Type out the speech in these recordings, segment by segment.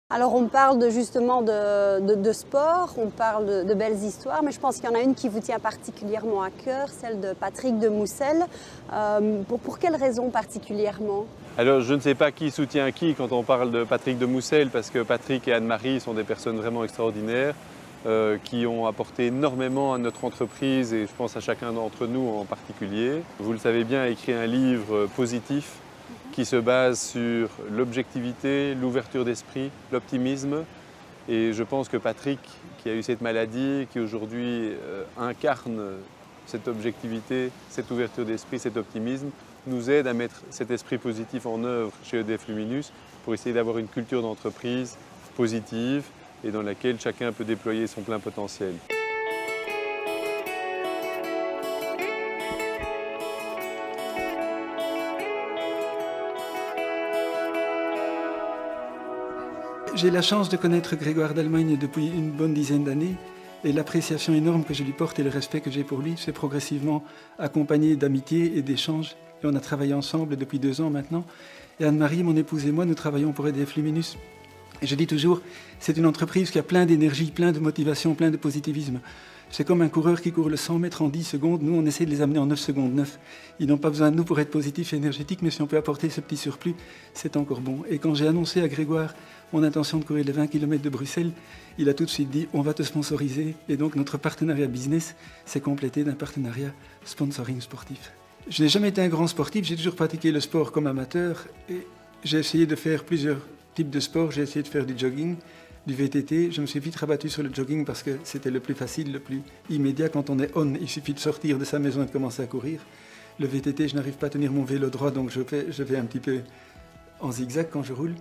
Alors on parle justement de sport, on parle de belles histoires, mais je pense qu'il y en a une qui vous tient particulièrement à cœur, celle de Patrick de Moussel. Pour quelle raison particulièrement? Alors je ne sais pas qui soutient qui quand on parle de Patrick de Moussel, parce que Patrick et Anne-Marie sont des personnes vraiment extraordinaires qui ont apporté énormément à notre entreprise et je pense à chacun d'entre nous en particulier. Vous le savez bien, a écrit un livre positif qui se base sur l'objectivité, l'ouverture d'esprit, l'optimisme. Et je pense que Patrick, qui a eu cette maladie, qui aujourd'hui incarne cette objectivité, cette ouverture d'esprit, cet optimisme, nous aide à mettre cet esprit positif en œuvre chez EDF Luminus pour essayer d'avoir une culture d'entreprise positive et dans laquelle chacun peut déployer son plein potentiel. J'ai la chance de connaître Grégoire d'Allemagne depuis une bonne dizaine d'années et l'appréciation énorme que je lui porte et le respect que j'ai pour lui s'est progressivement accompagné d'amitié et d'échanges. Et on a travaillé ensemble depuis 2 ans maintenant. Et Anne-Marie, mon épouse et moi, nous travaillons pour EDF Luminus. Et je dis toujours, c'est une entreprise qui a plein d'énergie, plein de motivation, plein de positivisme. C'est comme un coureur qui court le 100 mètres en 10 secondes. Nous, on essaie de les amener en 9 secondes 9. Ils n'ont pas besoin de nous pour être positifs et énergétiques, mais si on peut apporter ce petit surplus, c'est encore bon. Et quand j'ai annoncé à Grégoire mon intention de courir les 20 km de Bruxelles, il a tout de suite dit, on va te sponsoriser. Et donc notre partenariat business s'est complété d'un partenariat sponsoring sportif. Je n'ai jamais été un grand sportif, j'ai toujours pratiqué le sport comme amateur. Et j'ai essayé de faire plusieurs types de sports. J'ai essayé de faire du jogging, du VTT. Je me suis vite rabattu sur le jogging parce que c'était le plus facile, le plus immédiat. Quand on est on, il suffit de sortir de sa maison et de commencer à courir. Le VTT, je n'arrive pas à tenir mon vélo droit, donc je vais un petit peu en zigzag quand je roule.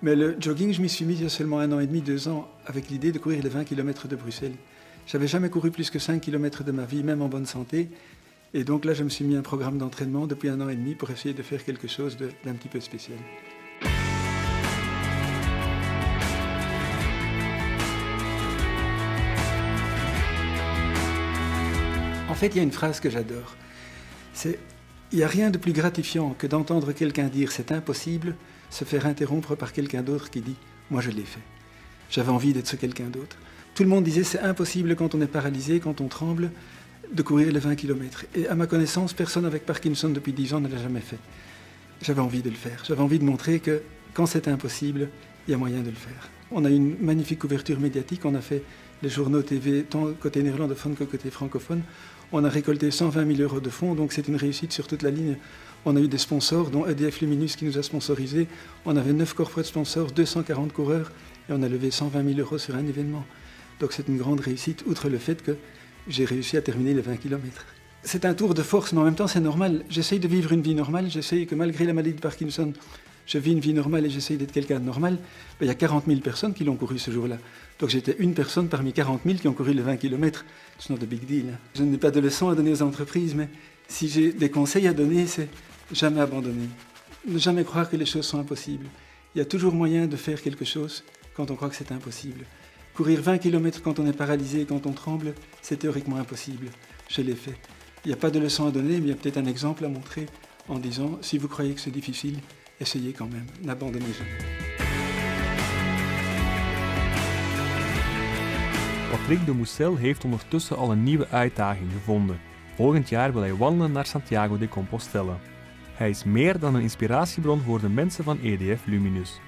Mais le jogging, je m'y suis mis il y a seulement 1 an et demi, 2 ans, avec l'idée de courir les 20 km de Bruxelles. J'avais jamais couru plus que 5 km de ma vie, même en bonne santé. Et donc là, je me suis mis un programme d'entraînement depuis 1 an et demi pour essayer de faire quelque chose d'un petit peu spécial. En fait, il y a une phrase que j'adore. C'est « Il n'y a rien de plus gratifiant que d'entendre quelqu'un dire « c'est impossible », se faire interrompre par quelqu'un d'autre qui dit « moi je l'ai fait ». J'avais envie d'être ce quelqu'un d'autre. Tout le monde disait « c'est impossible quand on est paralysé, quand on tremble, de courir les 20 km ». Et à ma connaissance, personne avec Parkinson depuis 10 ans ne l'a jamais fait. J'avais envie de le faire. J'avais envie de montrer que quand c'est impossible, il y a moyen de le faire. On a eu une magnifique couverture médiatique. On a fait les journaux TV, tant côté néerlandophone que côté francophone. On a récolté 120 000 € de fonds, donc c'est une réussite sur toute la ligne. On a eu des sponsors, dont EDF Luminus qui nous a sponsorisés. On avait 9 corporate sponsors, 240 coureurs, et on a levé 120 000 € sur un événement. Donc c'est une grande réussite, outre le fait que j'ai réussi à terminer les 20 km. C'est un tour de force, mais en même temps c'est normal. J'essaye de vivre une vie normale, j'essaye que malgré la maladie de Parkinson, je vis une vie normale et j'essaye d'être quelqu'un de normal. Il y a 40 000 personnes qui l'ont couru ce jour-là. Donc j'étais une personne parmi 40 000 qui ont couru les 20 km. It's not a big deal. Je n'ai pas de leçons à donner aux entreprises, mais si j'ai des conseils à donner, c'est jamais abandonner. Ne jamais croire que les choses sont impossibles. Il y a toujours moyen de faire quelque chose quand on croit que c'est impossible. Courir 20 km quand on est paralysé et quand on tremble, c'est théoriquement impossible. Je l'ai fait. Il n'y a pas de leçon à donner, mais il y a peut-être un exemple à montrer en disant « si vous croyez que c'est difficile, essayez quand même, n'abandonnez jamais ». Patrick de Moussel heeft ondertussen al een nieuwe uitdaging gevonden. Volgend jaar wil hij wandelen naar Santiago de Compostela. Hij is meer dan een inspiratiebron voor de mensen van EDF Luminus.